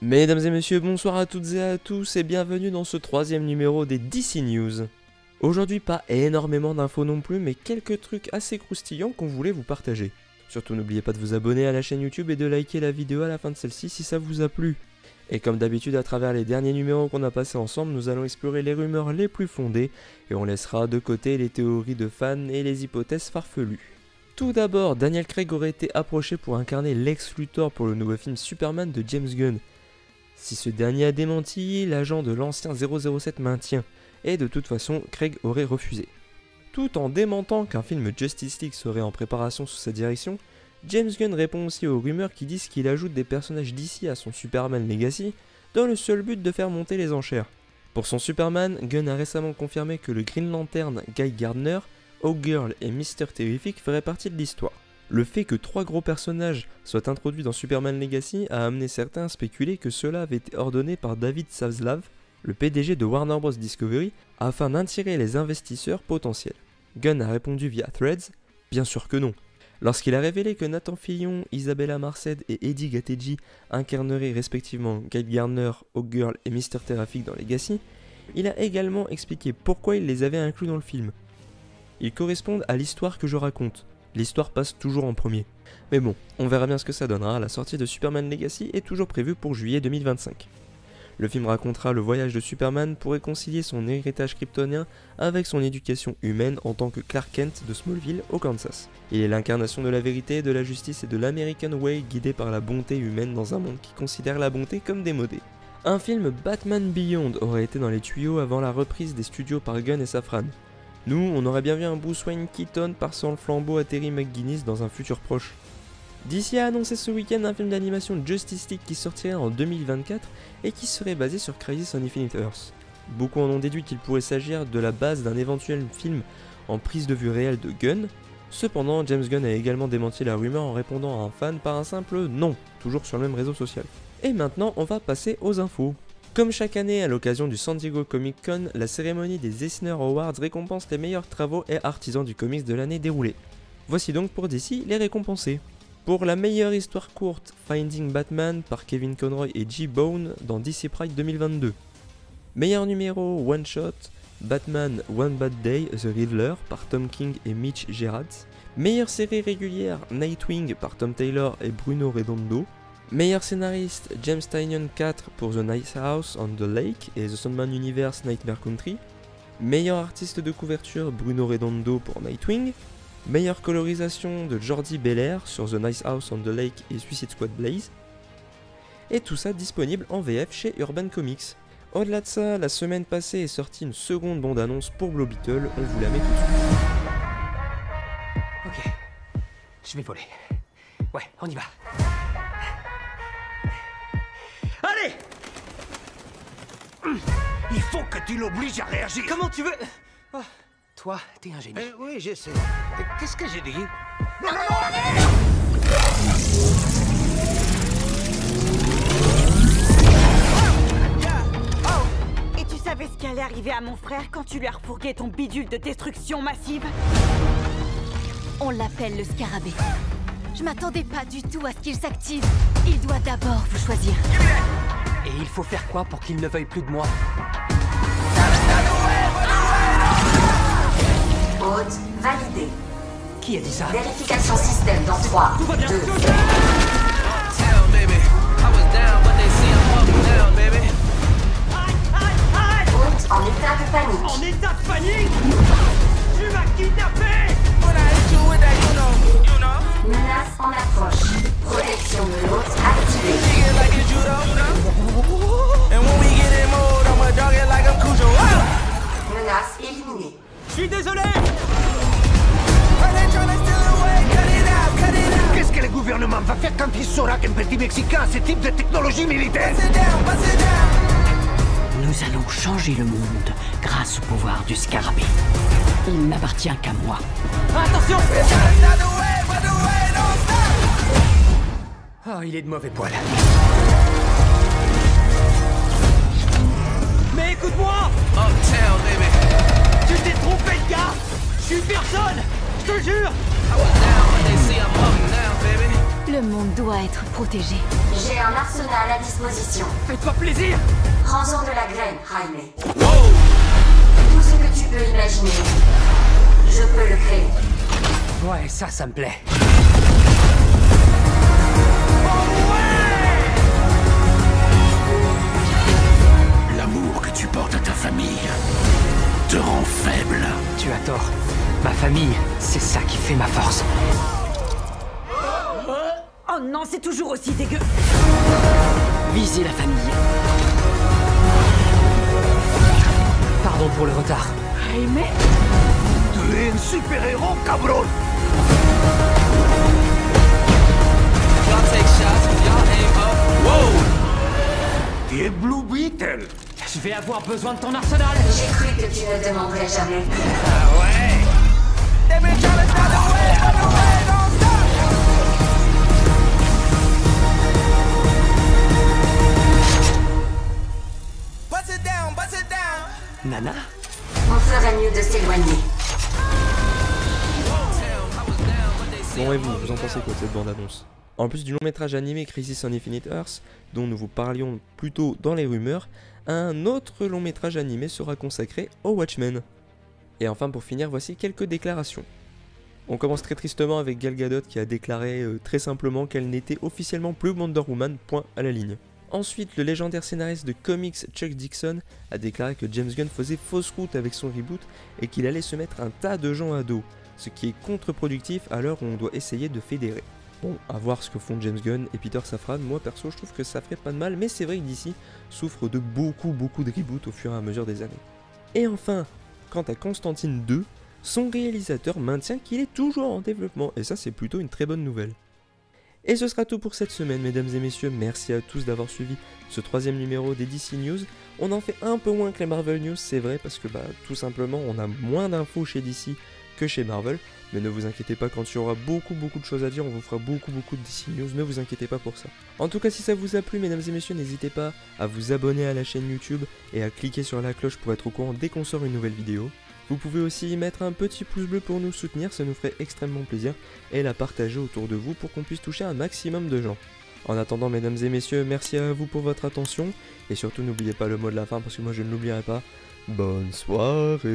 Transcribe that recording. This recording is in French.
Mesdames et messieurs, bonsoir à toutes et à tous et bienvenue dans ce troisième numéro des DC News. Aujourd'hui pas énormément d'infos non plus, mais quelques trucs assez croustillants qu'on voulait vous partager. Surtout n'oubliez pas de vous abonner à la chaîne YouTube et de liker la vidéo à la fin de celle-ci si ça vous a plu. Et comme d'habitude à travers les derniers numéros qu'on a passés ensemble, nous allons explorer les rumeurs les plus fondées et on laissera de côté les théories de fans et les hypothèses farfelues. Tout d'abord, Daniel Craig aurait été approché pour incarner Lex Luthor pour le nouveau film Superman de James Gunn. Si ce dernier a démenti, l'agent de l'ancien 007 maintient, et de toute façon, Craig aurait refusé. Tout en démentant qu'un film Justice League serait en préparation sous sa direction, James Gunn répond aussi aux rumeurs qui disent qu'il ajoute des personnages d'ici à son Superman Legacy, dans le seul but de faire monter les enchères. Pour son Superman, Gunn a récemment confirmé que le Green Lantern, Guy Gardner, Hawkgirl et Mr. Terrific feraient partie de l'histoire. Le fait que 3 gros personnages soient introduits dans Superman Legacy a amené certains à spéculer que cela avait été ordonné par David Zaslav, le PDG de Warner Bros. Discovery, afin d'attirer les investisseurs potentiels. Gunn a répondu via Threads, bien sûr que non. Lorsqu'il a révélé que Nathan Fillion, Isabella Marced et Eddie Gattegi incarneraient respectivement Guy Gardner, Hawkgirl et Mr. Terrific dans Legacy, il a également expliqué pourquoi il les avait inclus dans le film. Ils correspondent à l'histoire que je raconte. L'histoire passe toujours en premier. Mais bon, on verra bien ce que ça donnera, la sortie de Superman Legacy est toujours prévue pour juillet 2025. Le film racontera le voyage de Superman pour réconcilier son héritage kryptonien avec son éducation humaine en tant que Clark Kent de Smallville au Kansas. Il est l'incarnation de la vérité, de la justice et de l'American Way guidé par la bonté humaine dans un monde qui considère la bonté comme démodée. Un film Batman Beyond aurait été dans les tuyaux avant la reprise des studios par Gunn et Safran. Nous, on aurait bien vu un Bruce Wayne Keaton passant le flambeau à Terry McGinnis dans un futur proche. DC a annoncé ce week-end un film d'animation Justice League qui sortirait en 2024 et qui serait basé sur Crisis on Infinite Earths. Beaucoup en ont déduit qu'il pourrait s'agir de la base d'un éventuel film en prise de vue réelle de Gunn. Cependant, James Gunn a également démenti la rumeur en répondant à un fan par un simple non, toujours sur le même réseau social. Et maintenant, on va passer aux infos. Comme chaque année à l'occasion du San Diego Comic Con, la cérémonie des Eisner Awards récompense les meilleurs travaux et artisans du comics de l'année déroulée. Voici donc pour DC les récompensés. Pour la meilleure histoire courte, Finding Batman par Kevin Conroy et G-Bone dans DC Pride 2022. Meilleur numéro One Shot, Batman One Bad Day The Riddler par Tom King et Mitch Gerads. Meilleure série régulière Nightwing par Tom Taylor et Bruno Redondo. Meilleur scénariste, James Tynion 4 pour The Nice House on the Lake et The Sandman Universe Nightmare Country. Meilleur artiste de couverture, Bruno Redondo pour Nightwing. Meilleure colorisation de Jordi Belair sur The Nice House on the Lake et Suicide Squad Blaze. Et tout ça disponible en VF chez Urban Comics. Au-delà de ça, la semaine passée est sortie une seconde bande-annonce pour Blue Beetle, on vous la met tout de suite. Ok, je vais voler. Ouais, on y va. Allez! Il faut que tu l'obliges à réagir. Comment tu veux... Oh, toi, t'es un génie. Oui, je sais. Qu'est-ce que j'ai dit? Non, Et tu savais ce qui allait arriver à mon frère quand tu lui as refourgué ton bidule de destruction massive? On l'appelle le scarabée. Je m'attendais pas du tout à ce qu'il s'active. Il doit d'abord vous choisir. Et il faut faire quoi pour qu'il ne veuille plus de moi? Hôte validé. Qui a dit ça? Vérification système dans 3, 2, 1. Hôte en état de panique. En état de panique? Tu m'as kidnappé! Menace en approche. Protection de l'hôte activée. Menace éliminée. Je suis désolé! Qu'est-ce que le gouvernement va faire quand il saura qu'un petit Mexicain a ce type de technologie militaire? Nous allons changer le monde grâce au pouvoir du scarabée. Il n'appartient qu'à moi. Attention! Oh, il est de mauvais poil. Mais écoute-moi! Tu t'es trompé de gars! Je suis personne! Je te jure! Le monde doit être protégé. J'ai un arsenal à disposition. Fais-toi plaisir. Prends-en de la graine, Jaime. Tout ce que tu peux imaginer, je peux le créer. Ouais, ça me plaît. L'amour que tu portes à ta famille te rend faible. Tu as tort. Ma famille, c'est ça qui fait ma force. Oh non, c'est toujours aussi dégueu. Visez la famille. Pardon pour le retard. Jaime? Tu es un super-héros, cabron. Tu es Blue Beetle. Je vais avoir besoin de ton arsenal. J'ai cru que tu ne demanderais jamais. Nana? On ferait mieux de s'éloigner. Bon, et vous en pensez quoi de cette bande-annonce? En plus du long métrage animé Crisis on Infinite Earths, dont nous vous parlions plus tôt dans les rumeurs, un autre long métrage animé sera consacré au Watchmen. Et enfin pour finir, voici quelques déclarations. On commence très tristement avec Gal Gadot qui a déclaré très simplement qu'elle n'était officiellement plus Wonder Woman, point à la ligne. Ensuite, le légendaire scénariste de comics Chuck Dixon a déclaré que James Gunn faisait fausse route avec son reboot et qu'il allait se mettre un tas de gens à dos, ce qui est contre-productif à l'heure où on doit essayer de fédérer. Bon, à voir ce que font James Gunn et Peter Safran, moi perso je trouve que ça ferait pas de mal, mais c'est vrai que DC souffre de beaucoup de reboots au fur et à mesure des années. Et enfin, quant à Constantine 2, son réalisateur maintient qu'il est toujours en développement, et ça c'est plutôt une très bonne nouvelle. Et ce sera tout pour cette semaine, mesdames et messieurs, merci à tous d'avoir suivi ce troisième numéro des DC News. On en fait un peu moins que les Marvel News, c'est vrai, parce que tout simplement on a moins d'infos chez DC que chez Marvel, mais ne vous inquiétez pas, quand il y aura beaucoup de choses à dire, on vous fera beaucoup de DC News, ne vous inquiétez pas pour ça. En tout cas, si ça vous a plu, mesdames et messieurs, n'hésitez pas à vous abonner à la chaîne YouTube et à cliquer sur la cloche pour être au courant dès qu'on sort une nouvelle vidéo. Vous pouvez aussi y mettre un petit pouce bleu pour nous soutenir, ça nous ferait extrêmement plaisir, et la partager autour de vous pour qu'on puisse toucher un maximum de gens. En attendant, mesdames et messieurs, merci à vous pour votre attention, et surtout n'oubliez pas le mot de la fin parce que moi je ne l'oublierai pas. Bonne soirée.